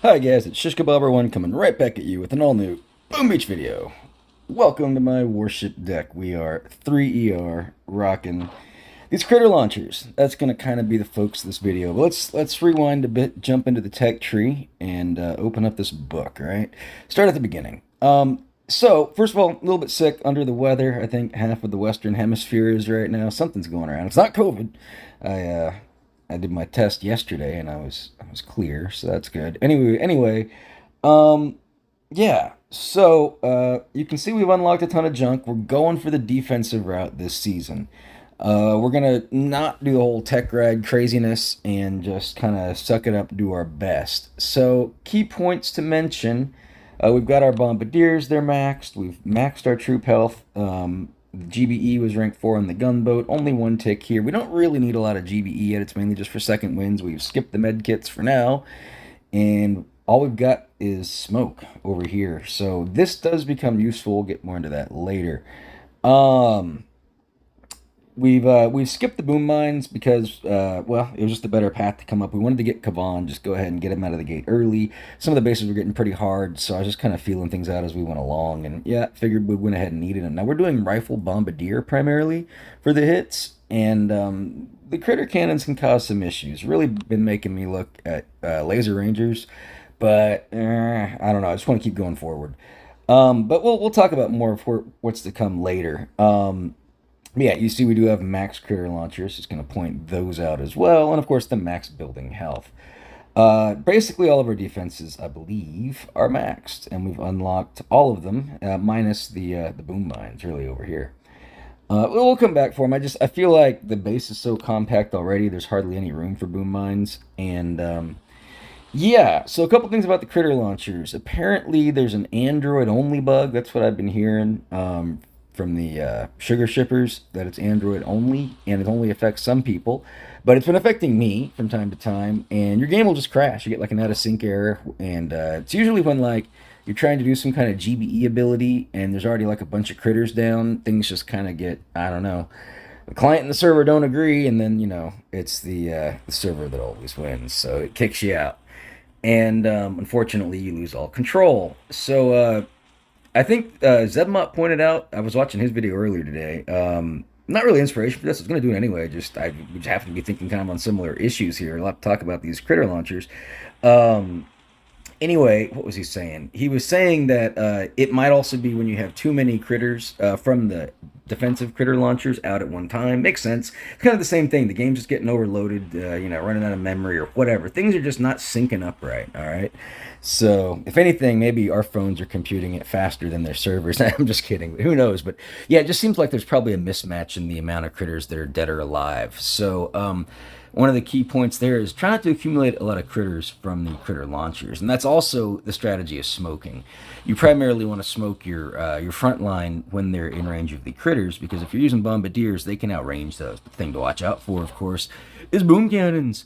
Hi guys, it's ShishKebabber1 coming right back at you with an all-new Boom Beach video. Welcome to my warship deck. We are 3ER rocking these critter launchers. That's going to kind of be the focus of this video. But let's rewind a bit, jump into the tech tree, and open up this book, all right? Start at the beginning. So, first of all, a little bit sick, under the weather. I think half of the Western Hemisphere is right now. Something's going around. It's not COVID. I I did my test yesterday and I was clear, so that's good. Anyway, um, yeah. So you can see we've unlocked a ton of junk. We're going for the defensive route this season. We're gonna not do the whole tech ride craziness and just kind of suck it up, do our best. So key points to mention: we've got our bombardiers; they're maxed. We've maxed our troop health. GBE was ranked 4 on the gunboat. Only one tick here. We don't really need a lot of GBE yet. It's mainly just for second wins. We've skipped the med kits for now. And all we've got is smoke over here. So this does become useful. We'll get more into that later. Um, we've skipped the boom mines because well, it was just a better path to come up. We wanted to get Kavan, just go ahead and get him out of the gate early. Some of the bases were getting pretty hard, so I was just kind of feeling things out as we went along, and yeah, figured we went ahead and needed him. Now we're doing rifle bombardier primarily for the hits, and the critter cannons can cause some issues. Really been making me look at laser rangers, but I don't know. I just want to keep going forward. But we'll talk about more of what's to come later. Yeah, you see we do have max critter launchers. It's going to point those out as well. And of course, the max building health. Basically, all of our defenses, I believe, are maxed. And we've unlocked all of them, minus the boom mines really over here. We'll come back for them. I feel like the base is so compact already. There's hardly any room for boom mines. And yeah, so a couple things about the critter launchers. Apparently, there's an Android-only bug. That's what I've been hearing from the sugar shippers, that it's Android only, and it only affects some people. But it's been affecting me from time to time, and your game will just crash. You get like an out-of-sync error, and it's usually when like you're trying to do some kind of GBE ability, and there's already like a bunch of critters down. Things just kind of get, I don't know. The client and the server don't agree, and then, it's the server that always wins, so it kicks you out. And unfortunately, you lose all control. So I think Zebmot pointed out, I was watching his video earlier today. Not really inspiration for this. I was going to do it anyway. We just happen to be thinking kind of on similar issues here. A lot to talk about these critter launchers. Um, Anyway, what was he saying? He was saying that it might also be when you have too many critters from the defensive critter launchers out at one time. Makes sense. It's kind of the same thing. The game's just getting overloaded, running out of memory or whatever. Things are just not syncing up right, all right? So, if anything, maybe our phones are computing it faster than their servers. I'm just kidding. Who knows? But yeah, it just seems like there's probably a mismatch in the amount of critters that are dead or alive. So, one of the key points there is try not to accumulate a lot of critters from the critter launchers, and that's also the strategy of smoking. You primarily want to smoke your front line when they're in range of the critters, because if you're using bombardiers, they can outrange those. The thing to watch out for, of course, is boom cannons.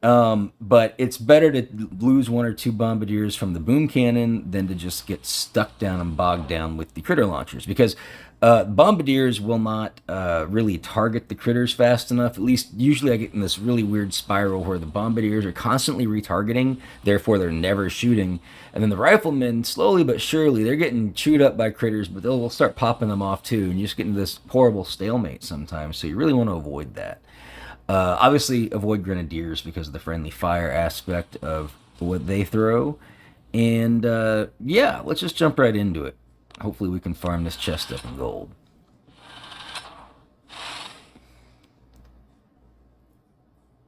But it's better to lose one or two bombardiers from the boom cannon than to just get stuck down and bogged down with the critter launchers, because bombardiers will not really target the critters fast enough. At least usually I get in this really weird spiral where the bombardiers are constantly retargeting, therefore they're never shooting. And then the riflemen, slowly but surely, they're getting chewed up by critters, but they'll start popping them off too, and you just get into this horrible stalemate sometimes. So you really want to avoid that. Obviously, avoid grenadiers because of the friendly fire aspect of what they throw. And yeah, let's just jump right into it. Hopefully we can farm this chest up in gold.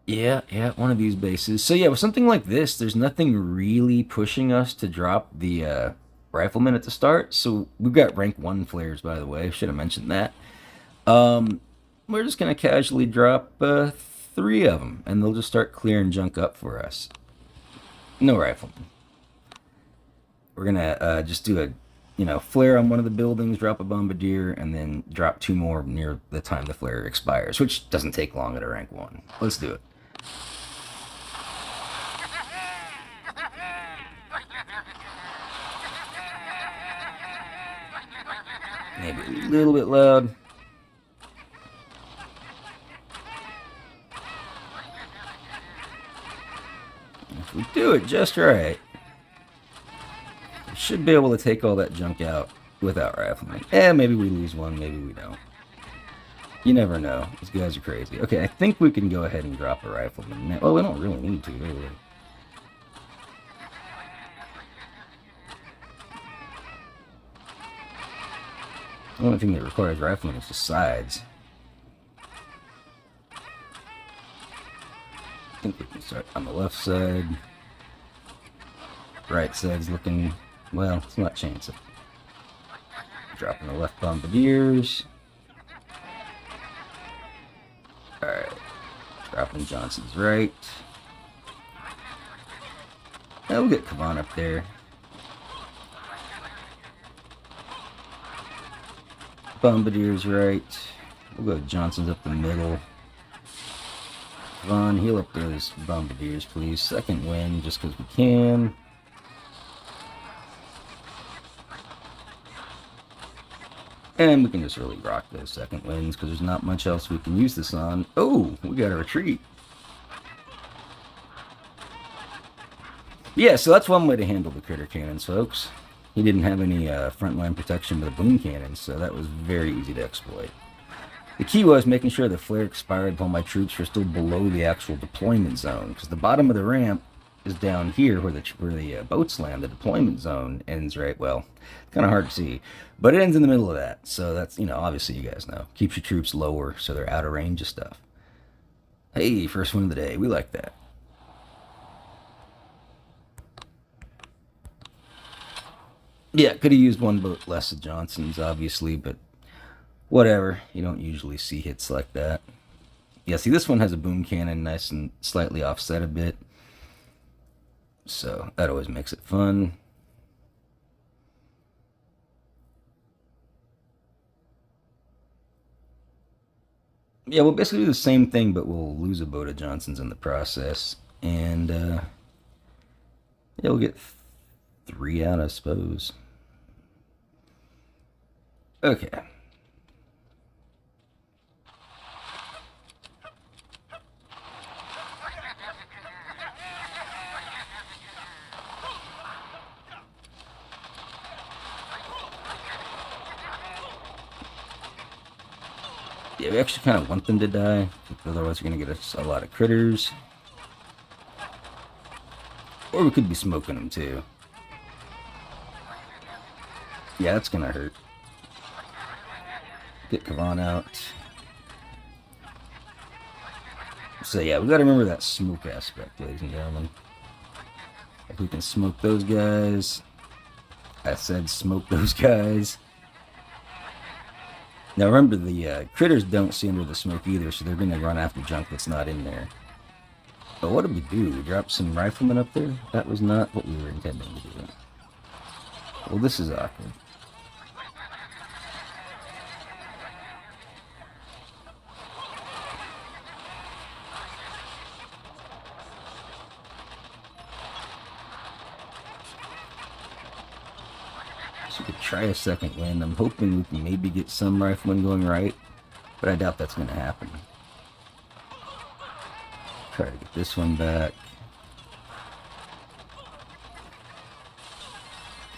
Yeah, one of these bases. So yeah, with something like this, there's nothing really pushing us to drop the riflemen at the start. So we've got rank 1 flares, by the way. Should have mentioned that. Um, we're just going to casually drop 3 of them, and they'll just start clearing junk up for us. No riflemen. We're going to just do a flare on one of the buildings, drop a bombardier, and then drop 2 more near the time the flare expires, which doesn't take long at a rank 1. Let's do it. Maybe a little bit loud. If we do it just right, should be able to take all that junk out without rifling. Maybe we lose one, maybe we don't. You never know. These guys are crazy. Okay, I think we can go ahead and drop a rifleman now. Well, we don't really need to, do we? The only thing that requires rifling is the sides. I think we can start on the left side. Right side's looking, well, it's not chancing. Dropping the left bombardiers. Alright. Dropping Johnson's right. Now we'll get Kavan up there. Bombardiers right. We'll go Johnson's up the middle. Kavan, heal up those bombardiers, please. Second wind, just because we can. And we can just really rock those second winds because there's not much else we can use this on. Oh, we got a retreat. Yeah, so that's one way to handle the critter cannons, folks. He didn't have any frontline protection with a boom cannon, so that was very easy to exploit. The key was making sure the flare expired while my troops were still below the actual deployment zone, because the bottom of the ramp is down here where the boats land. The deployment zone ends right, well, it's kind of hard to see, but it ends in the middle of that. So that's, obviously you guys know. Keeps your troops lower so they're out of range of stuff. Hey, first win of the day. We like that. Yeah, could have used one boat less of Johnson's, obviously, but whatever. You don't usually see hits like that. Yeah, see, this one has a boom cannon, nice and slightly offset a bit. So that always makes it fun. Yeah, we'll basically do the same thing, but we'll lose a boat of Johnson's in the process. And, yeah, we'll get 3 out, I suppose. Okay. Yeah, we actually kind of want them to die, otherwise we're going to get a lot of critters. Or we could be smoking them too. Yeah, that's going to hurt. Get Kavan out. So yeah, we got to remember that smoke aspect, ladies and gentlemen. If we can smoke those guys. I said smoke those guys. Now remember, the critters don't see under the smoke either, so they're going to run after junk that's not in there. But what did we do? We dropped some riflemen up there? That was not what we were intending to do. Well, this is awkward. So we could try a second wind. I'm hoping we can maybe get some riflemen going right, but I doubt that's going to happen. Try to get this one back.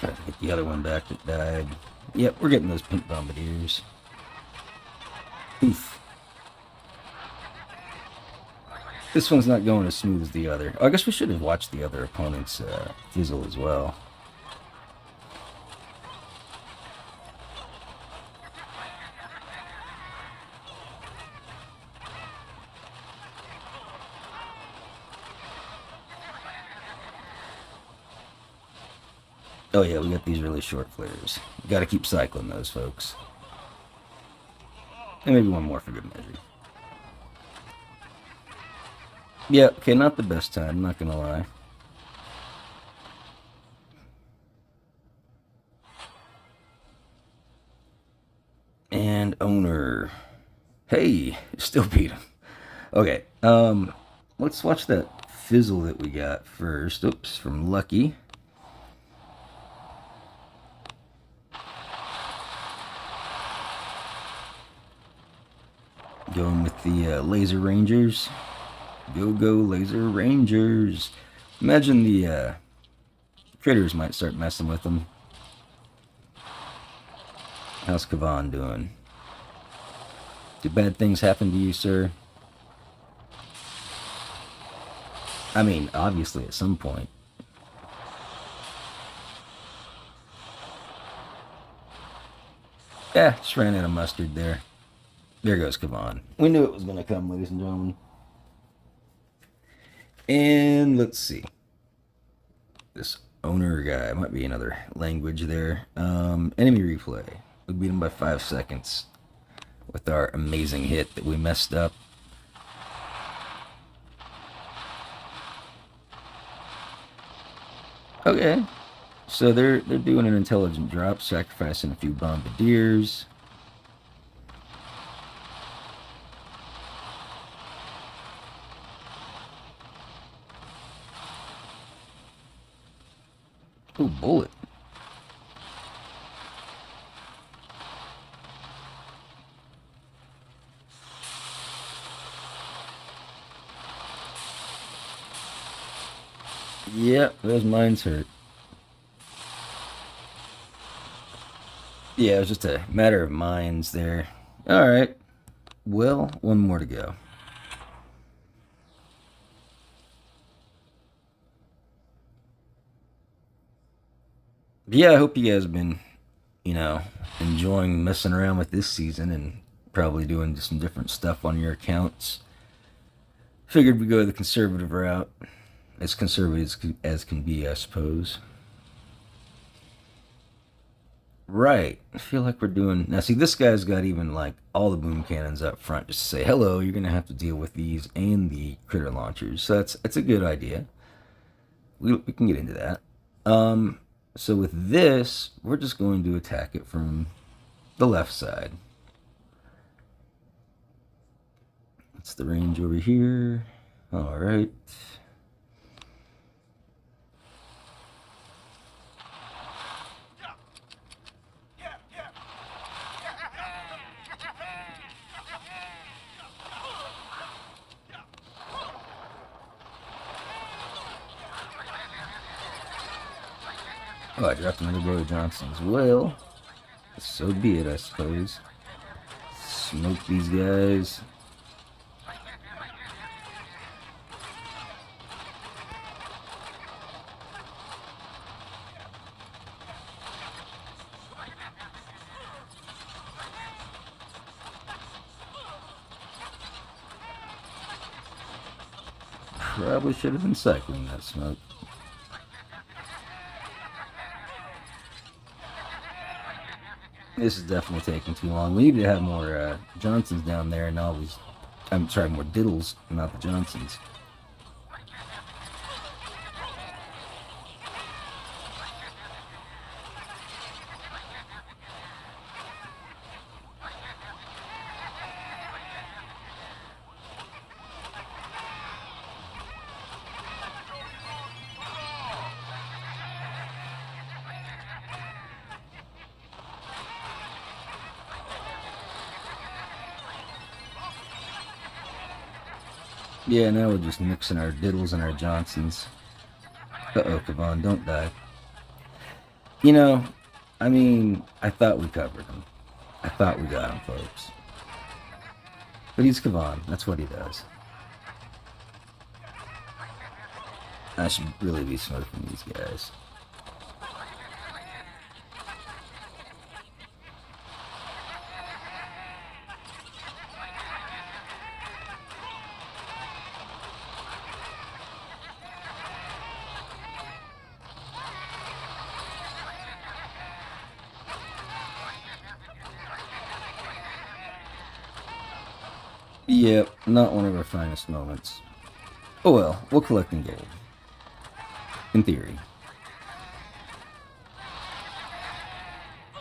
Try to get the other one back that died. Yep, we're getting those pink bombardiers. Oof. This one's not going as smooth as the other. Oh, I guess we should have watched the other opponent's fizzle as well. Oh yeah, we got these really short flares. Got to keep cycling those, folks. And maybe one more for good measure. Yeah, okay, not the best time, not gonna lie. And owner. Hey, still beat him. Okay, let's watch that fizzle that we got first. Oops, from Lucky. Going with the Laser Rangers. Go, go, Laser Rangers. Imagine the critters might start messing with them. How's Kavan doing? Do bad things happen to you, sir? I mean, obviously at some point. Yeah, just ran out of mustard there. There goes Kavan. We knew it was going to come, ladies and gentlemen. And let's see. This owner guy might be another language there. Enemy replay. We beat him by 5 seconds with our amazing hit that we messed up. Okay, so they're doing an intelligent drop, sacrificing a few bombardiers. Ooh, bullet. Yep, those mines hurt. Yeah, it was just a matter of mines there. Alright, well, one more to go. But yeah, I hope you guys have been, enjoying messing around with this season and probably doing some different stuff on your accounts. Figured we'd go the conservative route. As conservative as can be, I suppose. Right. I feel like we're doing... Now, see, this guy's got even, like, all the boom cannons up front just to say, hello, you're going to have to deal with these and the critter launchers. So that's a good idea. We can get into that. So with this, we're just going to attack it from the left side. That's the range over here. All right. Oh, I dropped another Brother Johnson as well. So be it, I suppose. Smoke these guys. Probably should have been cycling that smoke. This is definitely taking too long. We need to have more Johnsons down there and all these... I'm sorry, more Diddles, not the Johnsons. Yeah, now we're just mixing our Diddles and our Johnsons. Uh-oh, Kavan, don't die. I mean, I thought we covered him. I thought we got him, folks. But he's Kavan. That's what he does. I should really be smoking these guys. Yep, not one of our finest moments. Oh well, we'll collect in gold. In theory.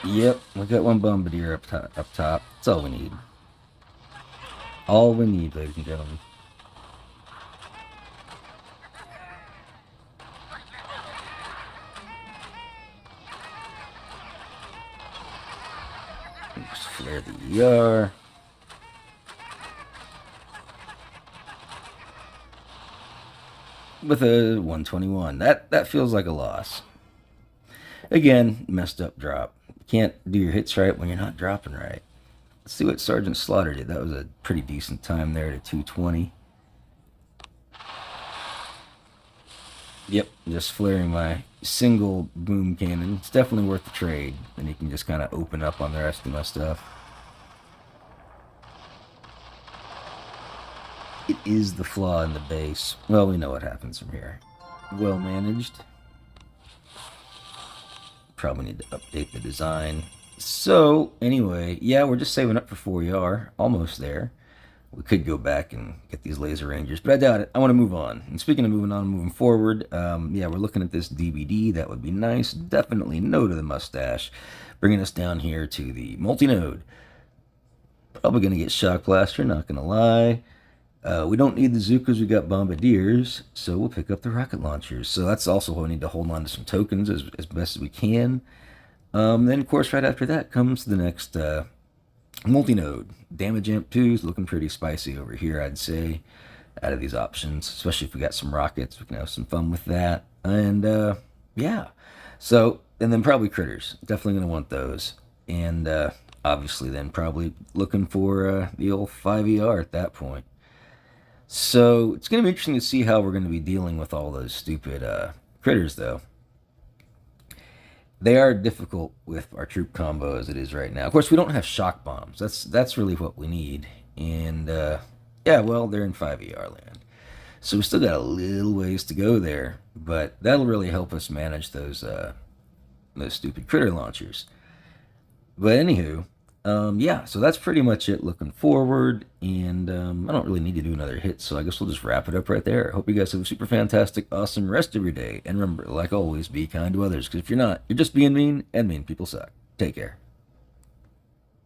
Yep, we got one bombardier up top. That's all we need. All we need, ladies and gentlemen. Just flare the ER. With a 121. That feels like a loss. Again, messed up drop. can't do your hits right when you're not dropping right. Let's see what Sergeant Slaughter did. That was a pretty decent time there to 220. Yep, just flaring my single boom cannon. It's definitely worth the trade. Then you can just kind of open up on the rest of my stuff. It is the flaw in the base. Well, we know what happens from here. Well managed. Probably need to update the design. So, anyway, yeah, we're just saving up for 4ER. Almost there. We could go back and get these laser rangers, but I doubt it. I want to move on. And speaking of moving on, moving forward, yeah, we're looking at this DVD. That would be nice. Definitely no to the mustache. Bringing us down here to the multi-node. Probably going to get shock blaster, not going to lie. We don't need the Zukas, we got bombardiers, so we'll pick up the rocket launchers. So that's also why we need to hold on to some tokens as best as we can. Then, of course, right after that comes the next multi-node. Damage Amp 2 is looking pretty spicy over here, I'd say, out of these options. Especially if we got some rockets, we can have some fun with that. And, yeah. So, and then probably critters. Definitely going to want those. And, obviously then probably looking for the old 5ER at that point. So it's going to be interesting to see how we're going to be dealing with all those stupid critters, though. They are difficult with our troop combo as it is right now. Of course, we don't have shock bombs. That's really what we need. And, yeah, well, they're in 5ER land. So we still got a little ways to go there. But that'll really help us manage those stupid critter launchers. But anywho, yeah, so that's pretty much it looking forward, and I don't really need to do another hit, so I guess we'll just wrap it up right there. I hope you guys have a super fantastic, awesome rest of your day, and remember, like always, be kind to others, because if you're not, you're just being mean, and mean people suck. Take care.